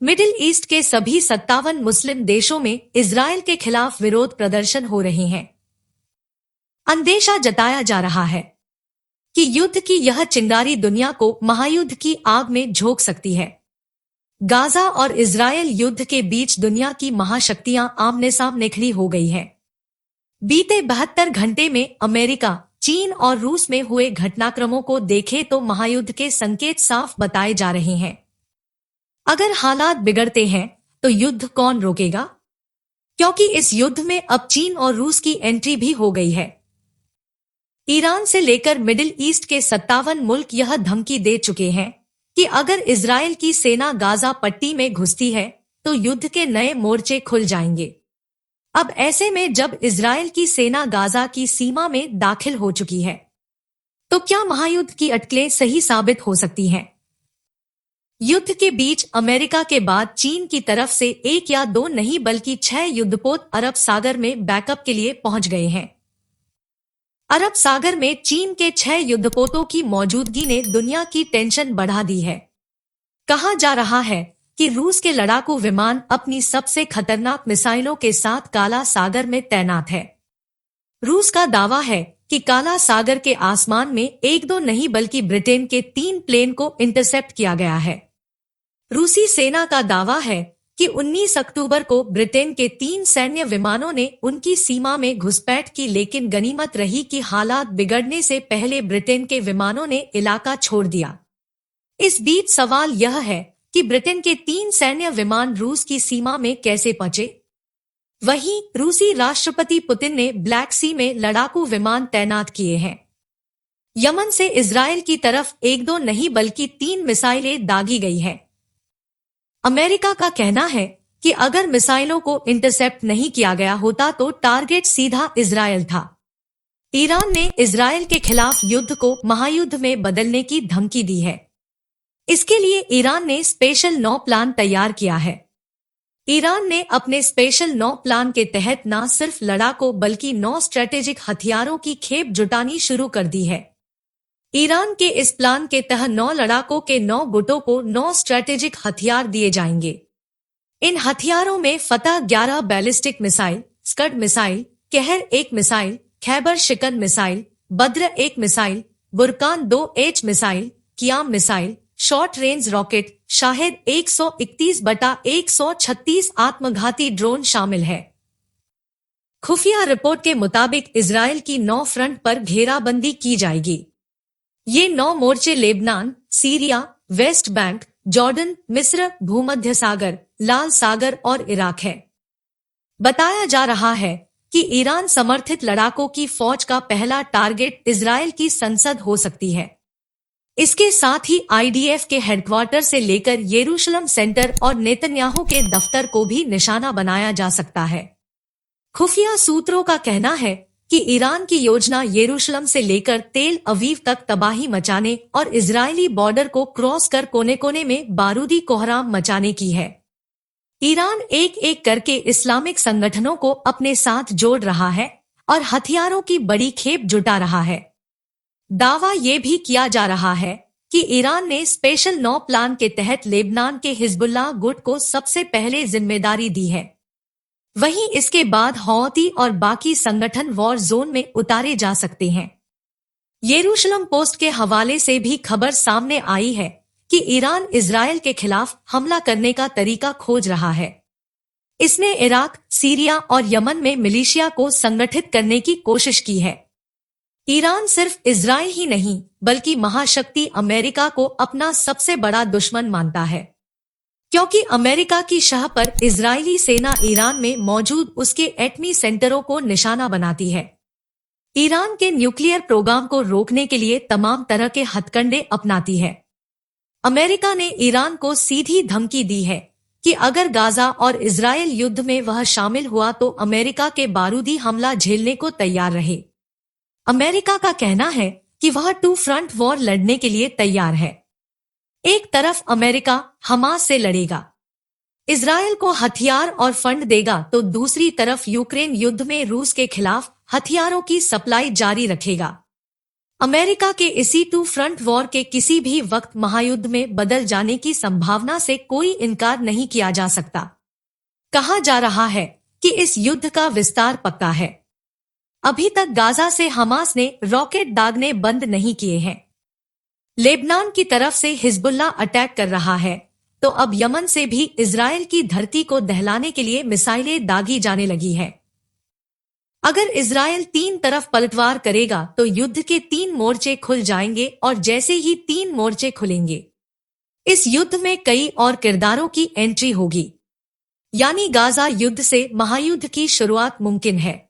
Middle east के सभी 57 मुस्लिम देशों में इजरायल के खिलाफ विरोध प्रदर्शन हो रहे हैं। अंदेशा जताया जा रहा है कि युद्ध की यह चिंगारी दुनिया को महायुद्ध की आग में झोंक सकती है। गाजा और इजरायल युद्ध के बीच दुनिया की महाशक्तियां आमने सामने खड़ी हो गई हैं। बीते 72 घंटे में अमेरिका, चीन और रूस में हुए घटनाक्रमों को देखें तो महायुद्ध के संकेत साफ बताए जा रहे हैं। अगर हालात बिगड़ते हैं तो युद्ध कौन रोकेगा? क्योंकि इस युद्ध में अब चीन और रूस की एंट्री भी हो गई है। ईरान से लेकर मिडिल ईस्ट के 57 मुल्क यह धमकी दे चुके हैं कि अगर इजरायल की सेना गाजा पट्टी में घुसती है तो युद्ध के नए मोर्चे खुल जाएंगे। अब ऐसे में जब इजरायल की सेना गाजा की सीमा में दाखिल हो चुकी है तो क्या महायुद्ध की अटकलें सही साबित हो सकती हैं? युद्ध के बीच अमेरिका के बाद चीन की तरफ से 1 या 2 नहीं बल्कि 6 युद्धपोत अरब सागर में बैकअप के लिए पहुंच गए हैं। अरब सागर में चीन के 6 युद्धपोतों की मौजूदगी ने दुनिया की टेंशन बढ़ा दी है। कहा जा रहा है कि रूस के लड़ाकू विमान अपनी सबसे खतरनाक मिसाइलों के साथ काला सागर में तैनात है। रूस का दावा है कि काला सागर के आसमान में 1-2 नहीं बल्कि ब्रिटेन के 3 प्लेन को इंटरसेप्ट किया गया है। रूसी सेना का दावा है कि 19 अक्टूबर को ब्रिटेन के 3 सैन्य विमानों ने उनकी सीमा में घुसपैठ की, लेकिन गनीमत रही कि हालात बिगड़ने से पहले ब्रिटेन के विमानों ने इलाका छोड़ दिया। इस बीच सवाल यह है कि ब्रिटेन के 3 सैन्य विमान रूस की सीमा में कैसे पहुंचे? वहीं रूसी राष्ट्रपति पुतिन ने ब्लैक सी में लड़ाकू विमान तैनात किए हैं। यमन से इजरायल की तरफ 1-2 नहीं बल्कि 3 मिसाइलें दागी गई है। अमेरिका का कहना है कि अगर मिसाइलों को इंटरसेप्ट नहीं किया गया होता तो टारगेट सीधा इजरायल था। ईरान ने इजरायल के खिलाफ युद्ध को महायुद्ध में बदलने की धमकी दी है। इसके लिए ईरान ने स्पेशल 9 प्लान तैयार किया है। ईरान ने अपने स्पेशल 9 प्लान के तहत न सिर्फ लड़ाकों बल्कि 9 स्ट्रेटेजिक हथियारों की खेप जुटानी शुरू कर दी है। ईरान के इस प्लान के तहत 9 लड़ाकों के 9 गुटों को 9 स्ट्रेटेजिक हथियार दिए जाएंगे। इन हथियारों में फतह 11 बैलिस्टिक मिसाइल, स्कड मिसाइल, कहर 1 missile, Kheibar Shekan missile, Badr 1 missile, Burkan 2H missile, Qiam missile, short range rocket, Shahed 131/136 आत्मघाती ड्रोन शामिल है। खुफिया रिपोर्ट के मुताबिक इजरायल की 9 फ्रंट पर घेराबंदी की जाएगी। ये 9 मोर्चे Lebanon, Syria, West Bank, Jordan, मिस्र, भूमध्य सागर, लाल सागर और इराक है। बताया जा रहा है कि ईरान समर्थित लड़ाकों की फौज का पहला टारगेट इजरायल की संसद हो सकती है। इसके साथ ही IDF के हेडक्वार्टर से लेकर यरूशलेम सेंटर और नेतन्याहू के दफ्तर को भी निशाना बनाया जा सकता है। खुफिया सूत्रों का कहना है कि ईरान की योजना यरूशलेम से लेकर तेल अवीव तक तबाही मचाने और इजरायली बॉर्डर को क्रॉस कर कोने कोने में बारूदी कोहराम मचाने की है। ईरान एक एक करके इस्लामिक संगठनों को अपने साथ जोड़ रहा है और हथियारों की बड़ी खेप जुटा रहा है। दावा ये भी किया जा रहा है कि ईरान ने स्पेशल 9 प्लान के तहत लेबनान के हिजबुल्लाह गुट को सबसे पहले जिम्मेदारी दी है। वहीं इसके बाद हौती और बाकी संगठन वॉर जोन में उतारे जा सकते हैं। यरूशलेम पोस्ट के हवाले से भी खबर सामने आई है कि ईरान इजरायल के खिलाफ हमला करने का तरीका खोज रहा है। इसने इराक, सीरिया और यमन में मिलिशिया को संगठित करने की कोशिश की है। ईरान सिर्फ इजरायल ही नहीं बल्कि महाशक्ति अमेरिका को अपना सबसे बड़ा दुश्मन मानता है, क्योंकि अमेरिका की शह पर इजरायली सेना ईरान में मौजूद उसके एटमी सेंटरों को निशाना बनाती है। ईरान के न्यूक्लियर प्रोग्राम को रोकने के लिए तमाम तरह के हथकंडे अपनाती है। अमेरिका ने ईरान को सीधी धमकी दी है कि अगर गाजा और इजरायल युद्ध में वह शामिल हुआ तो अमेरिका के बारूदी हमला झेलने को तैयार रहे। अमेरिका का कहना है कि वह 2 फ्रंट वॉर लड़ने के लिए तैयार है। एक तरफ अमेरिका हमास से लड़ेगा, इजरायल को हथियार और फंड देगा, तो दूसरी तरफ यूक्रेन युद्ध में रूस के खिलाफ हथियारों की सप्लाई जारी रखेगा। अमेरिका के इसी टू फ्रंट वॉर के किसी भी वक्त महायुद्ध में बदल जाने की संभावना से कोई इनकार नहीं किया जा सकता। कहा जा रहा है कि इस युद्ध का विस्तार पक्का है। अभी तक गाजा से हमास ने रॉकेट दागने बंद नहीं किए हैं। लेबनान की तरफ से हिजबुल्लाह अटैक कर रहा है, तो अब यमन से भी इजराइल की धरती को दहलाने के लिए मिसाइलें दागी जाने लगी हैं। अगर इजराइल तीन तरफ पलटवार करेगा तो युद्ध के तीन मोर्चे खुल जाएंगे और जैसे ही तीन मोर्चे खुलेंगे, इस युद्ध में कई और किरदारों की एंट्री होगी। यानी गाजा युद्ध से महायुद्ध की शुरुआत मुमकिन है।